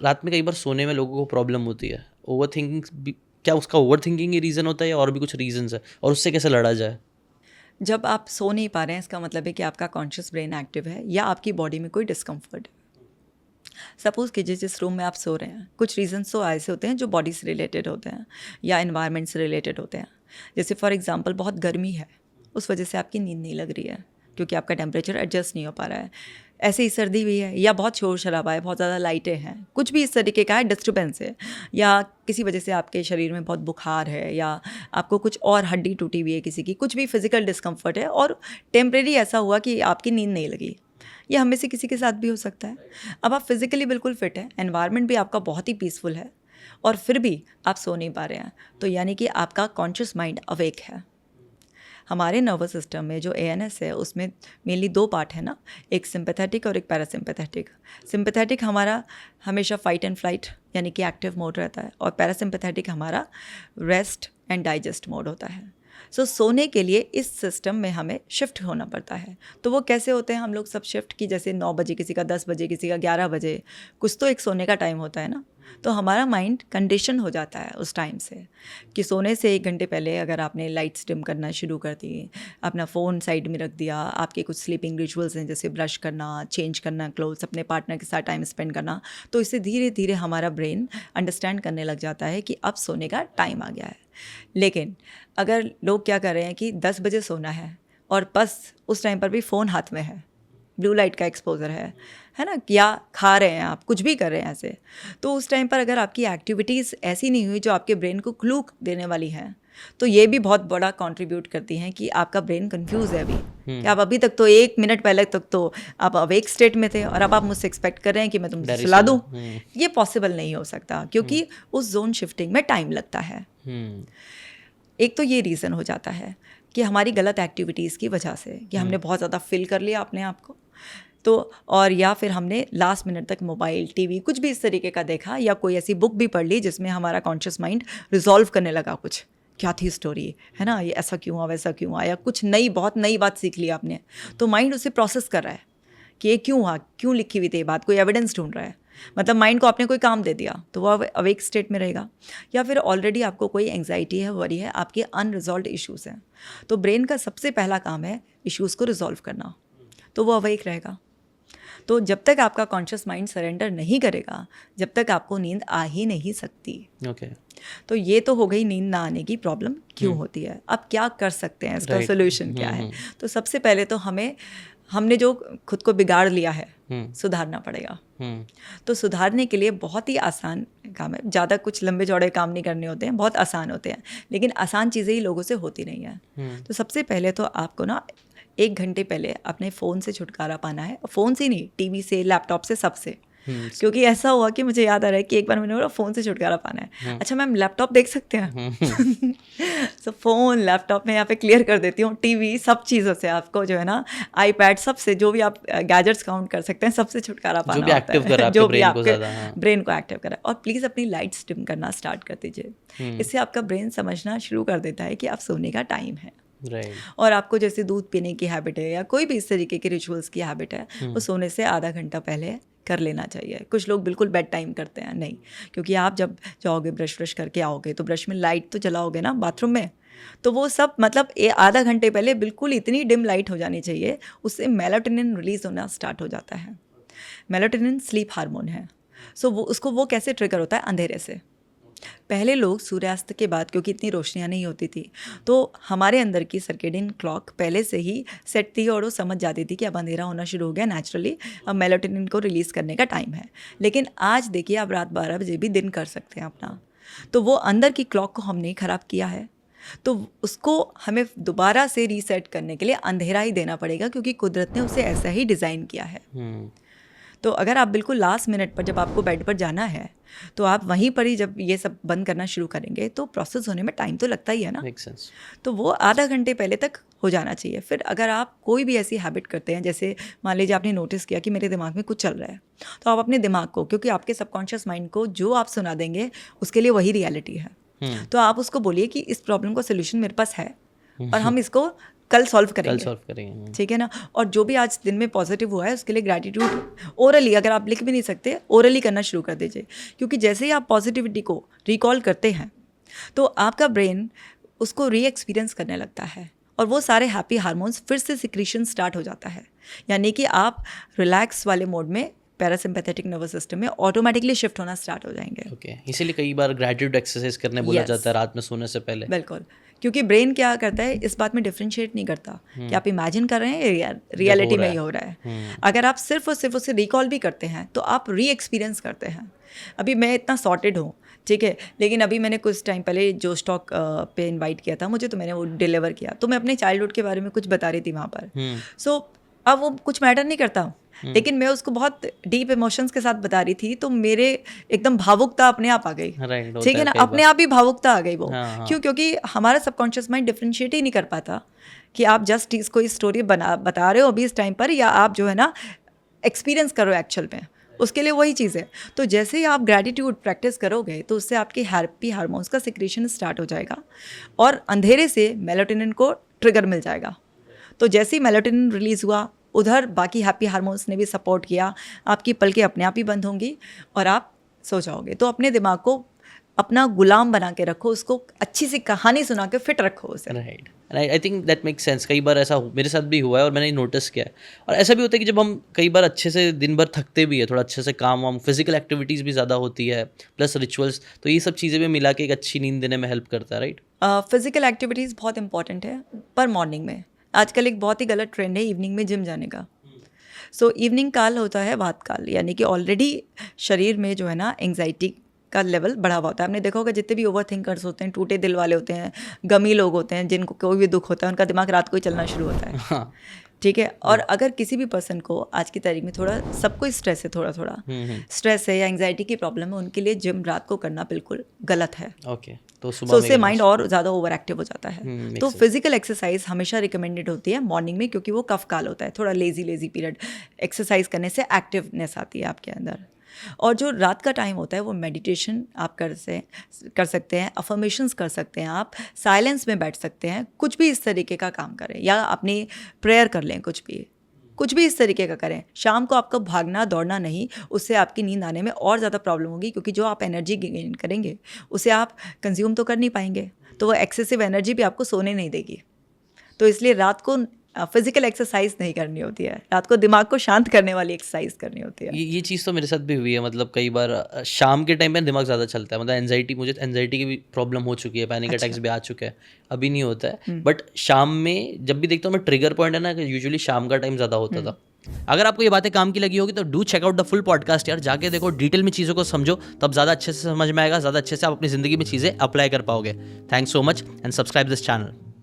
रात में कई बार सोने में लोगों को प्रॉब्लम होती है, ओवर थिंकिंग, क्या उसका ओवर थिंकिंग ही रीज़न होता है या और भी कुछ रीजंस है, और उससे कैसे लड़ा जाए? जब आप सो नहीं पा रहे हैं इसका मतलब है कि आपका कॉन्शियस ब्रेन एक्टिव है या आपकी बॉडी में कोई डिस्कम्फर्ट है। सपोज़ कीजिए जिस रूम में आप सो रहे हैं, कुछ रीजंस तो ऐसे होते हैं जो बॉडी से रिलेटेड होते हैं या एनवायरनमेंट से रिलेटेड होते हैं। जैसे फॉर एग्जांपल बहुत गर्मी है, उस वजह से आपकी नींद नहीं लग रही है क्योंकि आपका टेम्परेचर एडजस्ट नहीं हो पा रहा है। ऐसे ही सर्दी भी है या बहुत शोर शराबा है, बहुत ज़्यादा लाइटें हैं, कुछ भी इस तरीके का है, डिस्टर्बेंस है, या किसी वजह से आपके शरीर में बहुत बुखार है या आपको कुछ और हड्डी टूटी हुई है किसी की, कुछ भी फिजिकल डिस्कम्फर्ट है और टेम्परेरी ऐसा हुआ कि आपकी नींद नहीं लगी। ये हम में से किसी के साथ भी हो सकता है। अब आप फिज़िकली बिल्कुल फिट हैं, एनवायरनमेंट भी आपका बहुत ही पीसफुल है और फिर भी आप सो नहीं पा रहे हैं, तो यानी कि आपका कॉन्शियस माइंड अवेक है। हमारे नर्वस सिस्टम में जो एएनएस है उसमें मेनली दो पार्ट है ना, एक सिंपैथेटिक और एक पैरासिम्पैथेटिक। सिंपैथेटिक हमारा हमेशा फाइट एंड फ्लाइट यानी कि एक्टिव मोड रहता है और पैरासिम्पैथेटिक हमारा रेस्ट एंड डाइजेस्ट मोड होता है। सोने के लिए इस सिस्टम में हमें शिफ्ट होना पड़ता है। तो वो कैसे होते हैं हम लोग सब शिफ्ट की, जैसे 9 बजे किसी का 10 बजे किसी का 11 बजे, कुछ तो एक सोने का टाइम होता है ना। तो हमारा माइंड कंडीशन हो जाता है उस टाइम से कि सोने से 1 घंटे पहले अगर आपने लाइट्स डिम करना शुरू कर दी, अपना फ़ोन साइड में रख दिया, आपके कुछ स्लीपिंग रिचुअल्स हैं जैसे ब्रश करना, चेंज करना क्लोथ्स, अपने पार्टनर के साथ टाइम स्पेंड करना, तो इससे धीरे धीरे हमारा ब्रेन अंडरस्टैंड करने लग जाता है कि अब सोने का टाइम आ गया है। लेकिन अगर लोग क्या कर रहे हैं कि 10 बजे सोना है और बस उस टाइम पर भी फ़ोन हाथ में है, ब्लू लाइट का एक्सपोजर है ना, या खा रहे हैं, आप कुछ भी कर रहे हैं ऐसे, तो उस टाइम पर अगर आपकी एक्टिविटीज़ ऐसी नहीं हुई जो आपके ब्रेन को क्लू देने वाली हैं, तो ये भी बहुत बड़ा कंट्रीब्यूट करती हैं कि आपका ब्रेन कंफ्यूज है अभी, कि आप अभी तक तो 1 मिनट पहले तक तो आप अवेक स्टेट में थे और अब आप मुझसे एक्सपेक्ट कर रहे हैं कि मैं तुमसे सुला दूँ। ये पॉसिबल नहीं हो सकता क्योंकि उस जोन शिफ्टिंग में टाइम लगता है। एक तो ये रीज़न हो जाता है कि हमारी गलत एक्टिविटीज़ की वजह से कि हमने बहुत ज़्यादा फिल कर लिया अपने आप को, तो और या फिर हमने लास्ट मिनट तक मोबाइल, टीवी कुछ भी इस तरीके का देखा या कोई ऐसी बुक भी पढ़ ली जिसमें हमारा कॉन्शियस माइंड रिजॉल्व करने लगा कुछ, क्या थी स्टोरी, है ना, ये ऐसा क्यों हुआ, वैसा क्यों हुआ, या कुछ नई बहुत नई बात सीख ली आपने, तो माइंड उसे प्रोसेस कर रहा है कि ये क्यों हुआ, क्यों लिखी हुई थी ये बात, कोई एविडेंस ढूंढ रहा है। मतलब माइंड को आपने कोई काम दे दिया तो वो अवेक स्टेट में रहेगा। या फिर ऑलरेडी आपको कोई एंग्जाइटी है, वरी है, आपके अनरिजॉल्व इश्यूज़ हैं, तो ब्रेन का सबसे पहला काम है इश्यूज़ को रिजॉल्व करना, तो वो अवेक रहेगा। तो जब तक आपका कॉन्शियस माइंड सरेंडर नहीं करेगा, जब तक आपको नींद आ ही नहीं सकती। तो ये तो हो गई नींद ना आने की प्रॉब्लम क्यों होती है। अब क्या कर सकते हैं, इसका सोल्यूशन क्या है? तो सबसे पहले तो हमने जो खुद को बिगाड़ लिया है सुधारना पड़ेगा। तो सुधारने के लिए बहुत ही आसान काम है, ज़्यादा कुछ लंबे चौड़े काम नहीं करने होते हैं, बहुत आसान होते हैं, लेकिन आसान चीज़ें ही लोगों से होती नहीं है। तो सबसे पहले तो आपको ना 1 घंटे पहले अपने फ़ोन से छुटकारा पाना है। फ़ोन से नहीं, टीवी से, लैपटॉप से, सबसे। क्योंकि ऐसा हुआ कि मुझे याद आ रहा है कि एक बार मैंने बोला फ़ोन से छुटकारा पाना है, अच्छा मैम लैपटॉप देख सकते हैं? तो फ़ोन, लैपटॉप में यहाँ पे क्लियर कर देती हूँ, टीवी, सब चीज़ों से आपको जो है ना, आईपैड, सबसे जो भी आप गैजेट्स काउंट कर सकते हैं, सबसे छुटकारा पाना होता है, जो भी आपके ब्रेन को एक्टिव करा। और प्लीज़ अपनी लाइट्स डिम करना स्टार्ट कर दीजिए। इससे आपका ब्रेन समझना शुरू कर देता है कि अब सोने का टाइम है। और आपको जैसे दूध पीने की हैबिट है या कोई भी इस तरीके के रिचुअल्स की हैबिट है, वो सोने से आधा घंटा पहले कर लेना चाहिए। कुछ लोग बिल्कुल बेड टाइम करते हैं, नहीं, क्योंकि आप जब जाओगे ब्रश करके आओगे तो ब्रश में लाइट तो जलाओगे ना बाथरूम में, तो वो सब मतलब आधा घंटे पहले बिल्कुल इतनी डिम लाइट हो जानी चाहिए, उससे मेलाटोनिन रिलीज होना स्टार्ट हो जाता है। मेलाटोनिन स्लीप हार्मोन है। वो कैसे ट्रिगर होता है? अंधेरे से। पहले लोग सूर्यास्त के बाद, क्योंकि इतनी रोशनियाँ नहीं होती थी, तो हमारे अंदर की सर्केडियन क्लॉक पहले से ही सेट थी और वो समझ जाती थी कि अब अंधेरा होना शुरू हो गया नेचुरली, अब मेलाटोनिन को रिलीज़ करने का टाइम है। लेकिन आज देखिए, आप रात 12 बजे भी दिन कर सकते हैं अपना, तो वो अंदर की क्लॉक को हमने ख़राब किया है, तो उसको हमें दोबारा से रीसेट करने के लिए अंधेरा ही देना पड़ेगा, क्योंकि कुदरत ने उसे ऐसा ही डिज़ाइन किया है। तो अगर आप बिल्कुल लास्ट मिनट पर जब आपको बेड पर जाना है, तो आप वहीं पर ही जब ये सब बंद करना शुरू करेंगे तो प्रोसेस होने में टाइम तो लगता ही है ना। तो वो आधा घंटे पहले तक हो जाना चाहिए। फिर अगर आप कोई भी ऐसी हैबिट करते हैं, जैसे मान लीजिए आपने नोटिस किया कि मेरे दिमाग में कुछ चल रहा है, तो आप अपने दिमाग को, क्योंकि आपके सबकॉन्शियस माइंड को जो आप सुना देंगे उसके लिए वही रियलिटी है, तो आप उसको बोलिए कि इस प्रॉब्लम का सोल्यूशन मेरे पास है और हम इसको कल सॉल्व कल करेंगे, सॉल्व करेंगे। ठीक है ना। और जो भी आज दिन में पॉजिटिव हुआ है उसके लिए ग्रैटिट्यूड ओरली, अगर आप लिख भी नहीं सकते, ओरली करना शुरू कर दीजिए, क्योंकि जैसे ही आप पॉजिटिविटी को रिकॉल करते हैं तो आपका ब्रेन उसको री एक्सपीरियंस करने लगता है और वो सारे हैप्पी हार्मोन्स फिर से सिक्रीशन स्टार्ट हो जाता है, यानी कि आप रिलैक्स वाले मोड में पैरासिम्पैथेटिक नर्वस सिस्टम में ऑटोमेटिकली शिफ्ट होना स्टार्ट हो जाएंगे। ओके, इसीलिए कई बार ग्रैटिट्यूड एक्सरसाइज करने बोला जाता है रात में सोने से पहले। बिल्कुल, क्योंकि ब्रेन क्या करता है इस बात में डिफरेंशिएट नहीं करता कि आप इमेजिन कर रहे हैं या रियलिटी में ही हो रहा है। अगर आप सिर्फ और सिर्फ उसे रिकॉल भी करते हैं तो आप री एक्सपीरियंस करते हैं। अभी मैं इतना सॉर्टेड हूँ, ठीक है, लेकिन अभी मैंने कुछ टाइम पहले जो स्टॉक पे इनवाइट किया था मुझे, तो मैंने वो डिलीवर किया, तो मैं अपने चाइल्डहुड के बारे में कुछ बता रही थी वहाँ पर। सो अब वो कुछ मैटर नहीं करता, लेकिन मैं उसको बहुत डीप इमोशंस के साथ बता रही थी, तो मेरे एकदम भावुकता अपने आप आ गई, ठीक है ना, अपने आप ही भावुकता आ गई वो। क्यों? क्योंकि हमारा सबकॉन्शियस माइंड डिफरेंशिएट ही नहीं कर पाता कि आप जस्ट कोई स्टोरी बता रहे हो अभी इस टाइम पर, या आप जो है ना एक्सपीरियंस करो एक्चुअल में, उसके लिए वही चीज़ है। तो जैसे ही आप ग्रैटिट्यूड प्रैक्टिस करोगे तो उससे आपके हैप्पी हार्मोन्स का सिक्रीशन स्टार्ट हो जाएगा और अंधेरे से मेलाटोनिन को ट्रिगर मिल जाएगा। तो जैसे ही मेलाटोनिन रिलीज़ हुआ, उधर बाकी हैप्पी हार्मोन्स ने भी सपोर्ट किया, आपकी पलकें अपने आप ही बंद होंगी और आप सो जाओगे। तो अपने दिमाग को अपना गुलाम बना के रखो, उसको अच्छी सी कहानी सुना के फिट रखो उसे। Right, I think that makes sense. कई बार ऐसा मेरे साथ भी हुआ है और मैंने नोटिस किया है। और ऐसा भी होता है कि जब हम कई बार अच्छे से दिन भर थकते भी है, थोड़ा अच्छे से काम वाम, फिजिकल एक्टिविटीज़ भी ज़्यादा होती है, प्लस रिचुअल्स, तो ये सब चीज़ें भी मिला के एक अच्छी नींद देने में हेल्प करता है, राइट? फिजिकल एक्टिविटीज़ बहुत इंपॉर्टेंट है, पर मॉर्निंग में। आजकल एक बहुत ही गलत ट्रेंड है इवनिंग में जिम जाने का। सो इवनिंग काल होता है वात काल, यानी कि ऑलरेडी शरीर में जो है ना एंग्जाइटी का लेवल बढ़ा हुआ होता है। आपने देखा होगा जितने भी ओवर थिंकर्स होते हैं, टूटे दिल वाले होते हैं, गमी लोग होते हैं, जिनको कोई भी दुख होता है उनका दिमाग रात को ही चलना शुरू होता है। हाँ, ठीक है। और अगर किसी भी पर्सन को आज की तारीख में थोड़ा, सबको स्ट्रेस है, थोड़ा थोड़ा स्ट्रेस है या एंग्जाइटी की प्रॉब्लम है, उनके लिए जिम रात को करना बिल्कुल गलत है। ओके, तो सो उससे माइंड और ज़्यादा ओवर एक्टिव हो जाता है। तो फिजिकल एक्सरसाइज हमेशा रिकमेंडेड होती है मॉर्निंग में, क्योंकि वो कफ काल होता है, थोड़ा लेजी पीरियड। एक्सरसाइज करने से एक्टिवनेस आती है आपके अंदर। और जो रात का टाइम होता है वो मेडिटेशन आप कर सकते हैं, अफर्मेशंस कर सकते हैं, आप साइलेंस में बैठ सकते हैं, कुछ भी इस तरीके का काम करें, या अपनी प्रेयर कर लें, कुछ भी इस तरीके का करें। शाम को आपको भागना दौड़ना नहीं, उससे आपकी नींद आने में और ज़्यादा प्रॉब्लम होगी, क्योंकि जो आप एनर्जी गेन करेंगे उसे आप कंज्यूम तो कर नहीं पाएंगे, तो वो एक्सेसिव एनर्जी भी आपको सोने नहीं देगी। तो इसलिए रात को फिजिकल एक्सरसाइज नहीं करनी होती है, रात को दिमाग को शांत करने वाली एक्सरसाइज करनी होती है। ये चीज़ तो मेरे साथ भी हुई है। मतलब कई बार शाम के टाइम पे दिमाग ज़्यादा चलता है, मतलब मुझे एंजाइटी की भी प्रॉब्लम हो चुकी है, पैनिक अटैक्स भी आ चुके हैं, अभी नहीं होता है, बट शाम में जब भी देखता हूँ मैं, ट्रिगर पॉइंट है ना, यूजुअली शाम का टाइम ज़्यादा होता था। अगर आपको ये बातें काम की लगी होगी तो do check out the full podcast यार, जाके देखो, डिटेल में चीज़ों को समझो, तब ज़्यादा अच्छे से समझ में आएगा, ज़्यादा अच्छे से आप अपनी ज़िंदगी में चीज़ें अप्लाई कर पाओगे। Thanks so much and subscribe this channel.